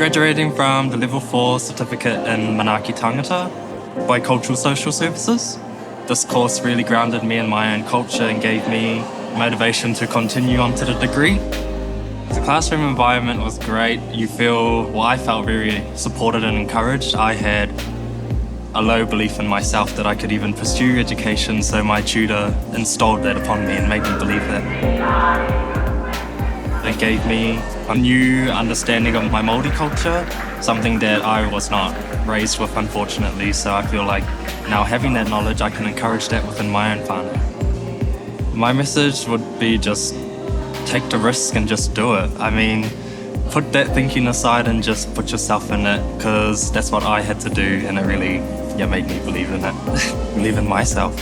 Graduating from the Level 4 certificate in Manaaki, Tāngata, Bicultural Social Services. This course really grounded me in my own culture and gave me motivation to continue on to the degree. The classroom environment was great. I felt very supported and encouraged. I had a low belief in myself that I could even pursue education, so my tutor installed that upon me and made me believe that. It gave me a new understanding of my Māori culture, something that I was not raised with, unfortunately. So I feel like now having that knowledge, I can encourage that within my own whānau. My message would be just take the risk and just do it. I mean, put that thinking aside and just put yourself in it, because that's what I had to do, and it really made me believe in it, believe in myself.